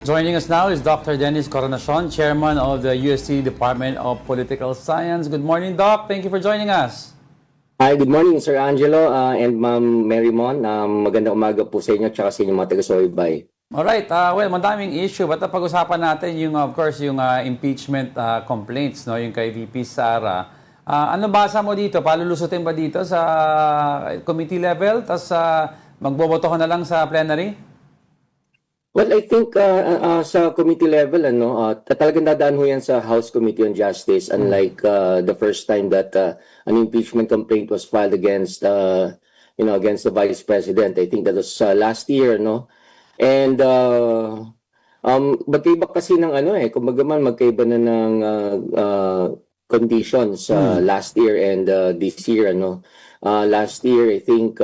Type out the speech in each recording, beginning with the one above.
Joining us now is Dr. Dennis Coronacion, Chairman of the UST Department of Political Science. Good morning, Doc. Thank you for joining us. Hi, good morning, Sir Angelo and Ma'am Marymon. Magandang umaga po sa inyo at sa inyong mga taga-subaybay. Alright, well, madaming issue. But pag-usapan natin yung, of course, yung impeachment complaints, no? Yung kay VP Sara. Ano basa mo dito? Palulusutin ba dito sa committee level? Tapos magboboto ka na lang sa plenary? Well, I think sa committee level, talagang dadaan ho yan sa House Committee on Justice, unlike the first time that an impeachment complaint was filed against, against the Vice President. I think that was last year, no? And magkaiba kasi ng kumbaga man magkaiba na ng conditions last year and this year, last year, I think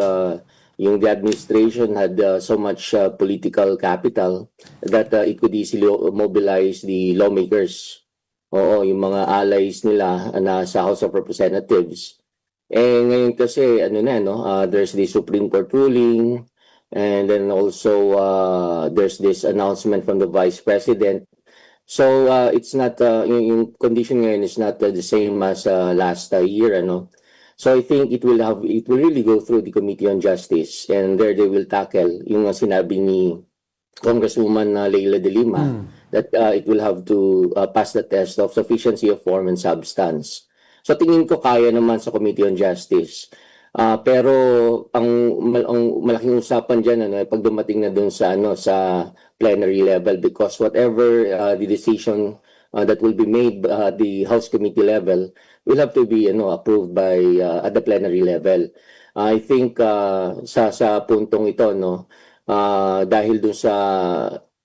yung the administration had so much political capital that it could easily mobilize the lawmakers. Oo, yung mga allies nila na sa House of Representatives. Ngayon kasi there's the Supreme Court ruling, and then also there's this announcement from the Vice President. So it's not yung condition ngayon is not the same as last year, So I think it will really go through the Committee on Justice, and there they will tackle yung sinabi ni Congresswoman Leila de Lima that it will have to pass the test of sufficiency of form and substance. So tingin ko kaya naman sa Committee on Justice. Pero ang malaking usapan diyan pag dumating na dun sa sa plenary level, because whatever the decision that will be made at the House Committee level will have to be approved by at the plenary level. I think sa puntong ito dahil dun sa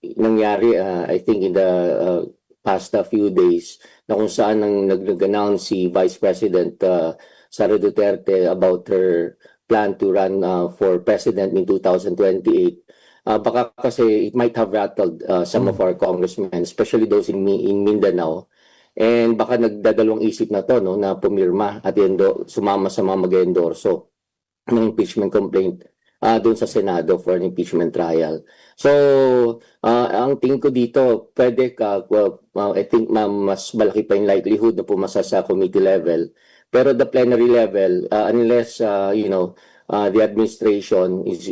nangyari I think in the past few days na kung saan nag-announce si Vice President Sara Duterte about her plan to run for president in 2028. Baka kasi it might have rattled some of our congressmen, especially those in Mindanao. And baka nagdadalawang isip na to na pumirma at sumama sa mga mag-endorso ng impeachment complaint doon sa Senado for an impeachment trial. So, ang tingin ko dito, pwede I think mas malaki pa yung likelihood na pumasa sa committee level. Pero the plenary level, unless the administration is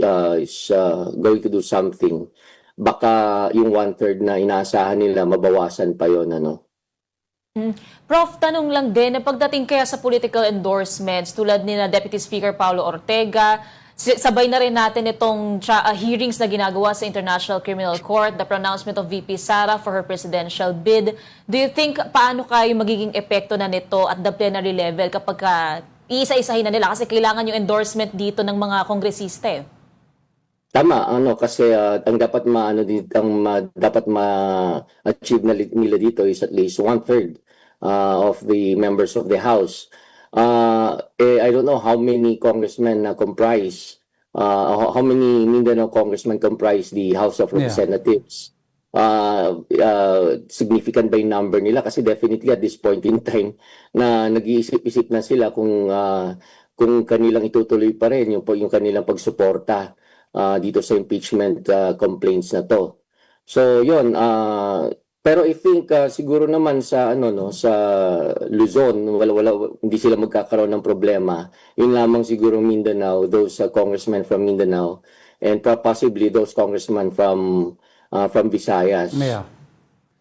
going to do something, baka yung 1/3 na inaasahan nila mabawasan pa yon Prof, tanong lang din, pagdating kaya sa political endorsements tulad ni na Deputy Speaker Paulo Ortega, sabay na rin natin itong hearings na ginagawa sa International Criminal Court, the pronouncement of VP Sara for her presidential bid. Do you think paano kayo magiging epekto na nito at the plenary level kapag iisa-isahin na nila? Kasi kailangan yung endorsement dito ng mga kongresista. Tama, kasi ang dapat dapat ma-achieve nila dito is at least 1/3 of the members of the House. I don't know how many congressmen comprise, how many Mindanao congressmen comprise the House of Representatives. Significant ba yung number nila? Kasi definitely at this point in time na nag-iisip-isip na sila kung kanilang itutuloy pa rin yung kanilang pagsuporta dito sa impeachment complaints na to. So yun, pero I think siguro naman sa sa Luzon hindi sila magkakaroon ng problema. Yun lamang siguro Mindanao, those congressmen from Mindanao, and possibly those congressmen from Visayas. Yeah.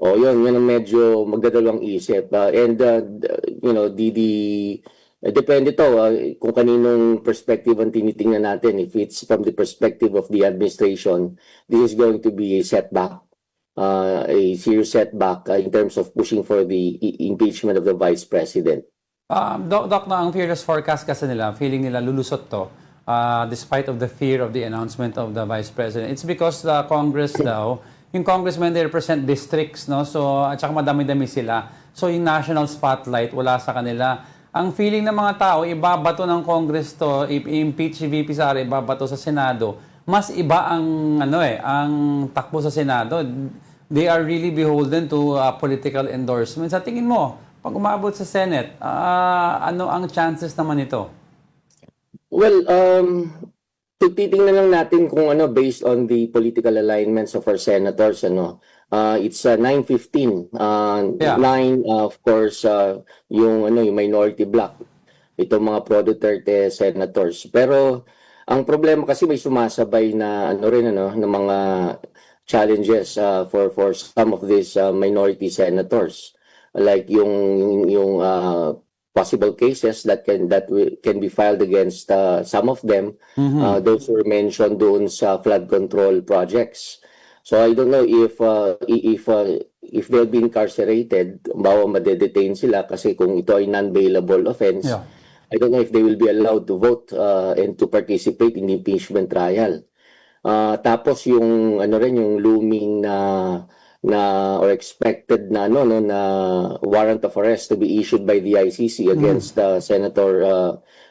Yun ang medyo magdadalawang isip. Depende to kung kaninong perspective ang tinitingnan natin. If it's from the perspective of the administration, this is going to be a setback, a serious setback in terms of pushing for the impeachment of the Vice President. Doc, ang fearless forecast kasi nila, feeling nila lulusot to, despite of the fear of the announcement of the Vice President. It's because the Congress daw, yung congressmen, they represent districts, no? So, at saka madami-dami sila. So, yung national spotlight, wala sa kanila. Ang feeling ng mga tao, ibabato ng Congress to, impeach si VP Sara, ibabato sa Senado. Mas iba ang ang takbo sa Senado. They are really beholden to political endorsements. Sa tingin mo, pag umabot sa Senate, ano ang chances naman ito? Well, titingnan lang natin kung based on the political alignments of our senators, It's 9:15. Yeah. 9, of course, yung minority bloc. Itong mga pro-Duterte senators. Pero ang problema kasi may sumasabay na ng mga challenges for some of these minority senators, like yung possible cases that can be filed against some of them. Those were mentioned doon sa flood control projects. So I don't know if they'll be incarcerated, bawa madedetain sila kasi kung ito ay non-bailable offense. Yeah. I don't know if they will be allowed to vote and to participate in the impeachment trial. Tapos yung yung looming or expected na na warrant of arrest to be issued by the ICC against Senator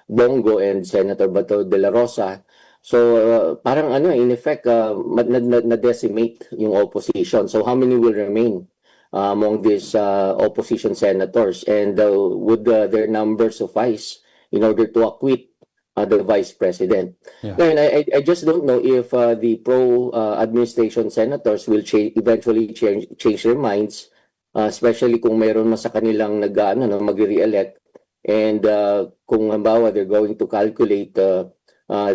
Bongo and Senator Bato de la Rosa. So parang in effect na-decimate yung opposition. So how many will remain among these opposition senators, and would their number suffice in order to acquit the vice president? Yeah. And I just don't know if the pro-administration senators will eventually change their minds, especially kung mayroon mas sa kanilang mag-re-elect, and kung halimbawa they're going to calculate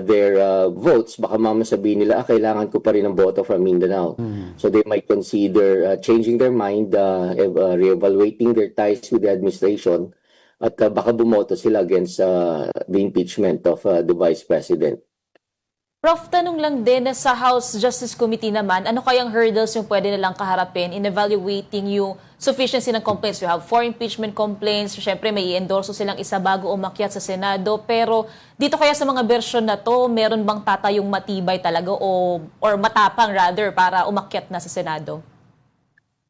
their votes, baka sabihin nila, kailangan ko pa rin ng boto from Mindanao. So they might consider changing their mind, reevaluating their ties with the administration, at baka bumoto sila against the impeachment of the Vice President. Prof, tanong lang din na sa House Justice Committee naman, ano kayang hurdles yung pwede nilang kaharapin in evaluating yung sufficiency ng complaints? We have 4 impeachment complaints, syempre may i-endorso silang isa bago umakyat sa Senado, pero dito kaya sa mga version na to, meron bang tatayong matibay talaga or matapang rather para umakyat na sa Senado?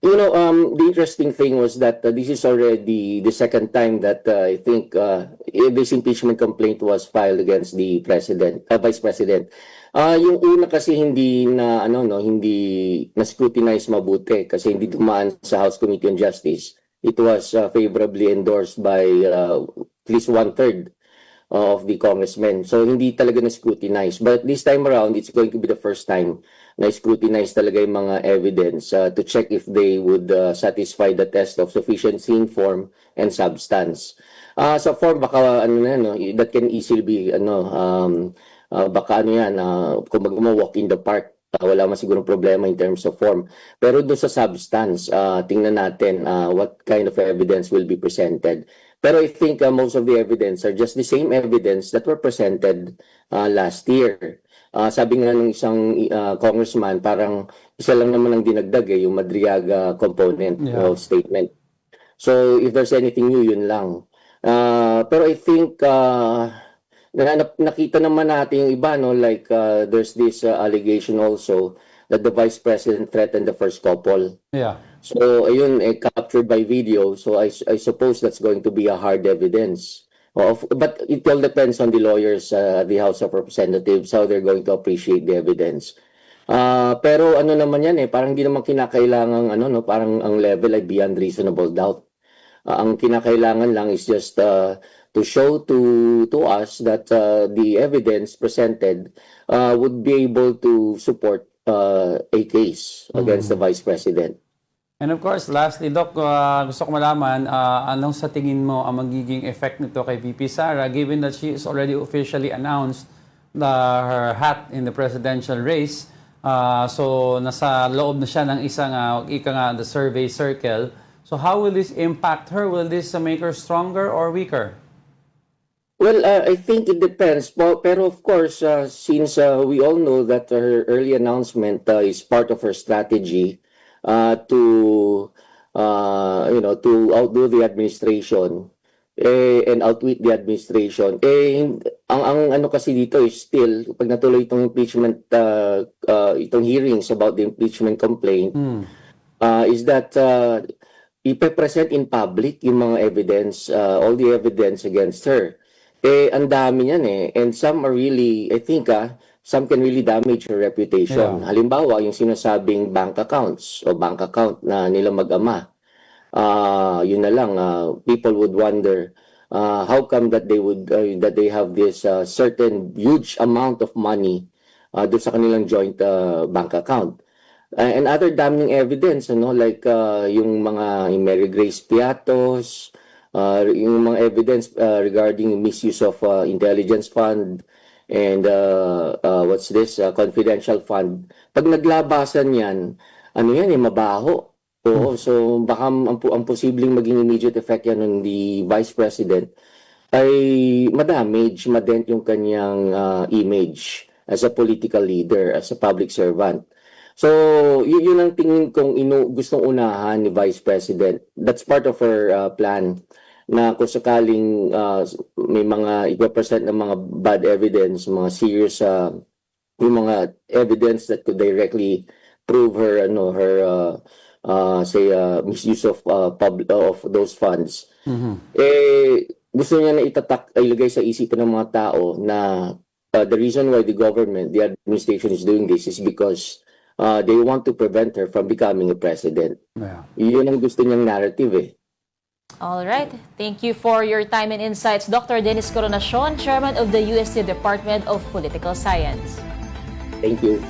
You know, the interesting thing was that this is already the second time that I think this impeachment complaint was filed against the Vice President. Yung una kasi hindi na scrutinize mabuti kasi hindi dumaan sa House Committee on Justice. It was favorably endorsed by at least 1/3 of the congressmen. So hindi talaga na-scrutinize. But this time around, it's going to be the first time na scrutinize talaga yung mga evidence to check if they would satisfy the test of sufficiency in form and substance. Sa form, baka that can easily be baka kung walk in the park, wala man siguro problema in terms of form. Pero doon sa substance, tingnan natin what kind of evidence will be presented. Pero I think most of the evidence are just the same evidence that were presented last year. Sabi nga ng isang congressman, parang isa lang naman ang dinagdag yung Madriaga component statement. So if there's anything new, yun lang. Pero I think nakita naman natin yung iba, like there's this allegation also that the Vice President threatened the first couple. Yeah. So ayun, captured by video. So I suppose that's going to be a hard evidence. But it all depends on the lawyers at the House of Representatives, how they're going to appreciate the evidence. Pero naman yan parang hindi naman kinakailangan parang ang level ay beyond reasonable doubt. Ang kinakailangan lang is just to show to us that the evidence presented would be able to support a case against the Vice President. And of course, lastly, Doc, gusto ko malaman, anong sa tingin mo ang magiging effect nito kay VP Sara, given that she is already officially announced her hat in the presidential race. So, nasa loob na siya ng isang, the survey circle. So, how will this impact her? Will this make her stronger or weaker? Well, I think it depends. Pero of course, since we all know that her early announcement is part of her strategy, to outdo the administration and outwit the administration, ang kasi dito is still pag natuloy itong impeachment itong hearings about the impeachment complaint, is that ipe-present in public yung mga evidence, all the evidence against her. Ang dami niyan and some are really, I think some can really damage her reputation. Yeah. Halimbawa, yung sinasabing bank accounts o bank account na nila mag-ama. Yun na lang, people would wonder how come that they have this certain huge amount of money doon sa kanilang joint bank account. And other damning evidence, like yung yung Mary Grace Piatos, yung mga evidence regarding misuse of intelligence fund and what's this, confidential fund. Pag naglabasan yan, mabaho. Oo, so baka ang posibleng maging immediate effect yan ng the Vice President ay madent yung kanyang image as a political leader, as a public servant. So, yun ang tingin kong gustong unahan ni Vice President. That's part of her plan na kung sakaling may mga ipapresent ng mga bad evidence, mga serious yung mga evidence that could directly prove her misuse of those funds. Gusto niya na ilagay sa isipan ng mga tao na the reason why the administration is doing this is because they want to prevent her from becoming a president. Yeah. Yun ang gusto niyang narrative eh. All right. Thank you for your time and insights, Dr. Dennis Coronacion, Chairman of the UST Department of Political Science. Thank you.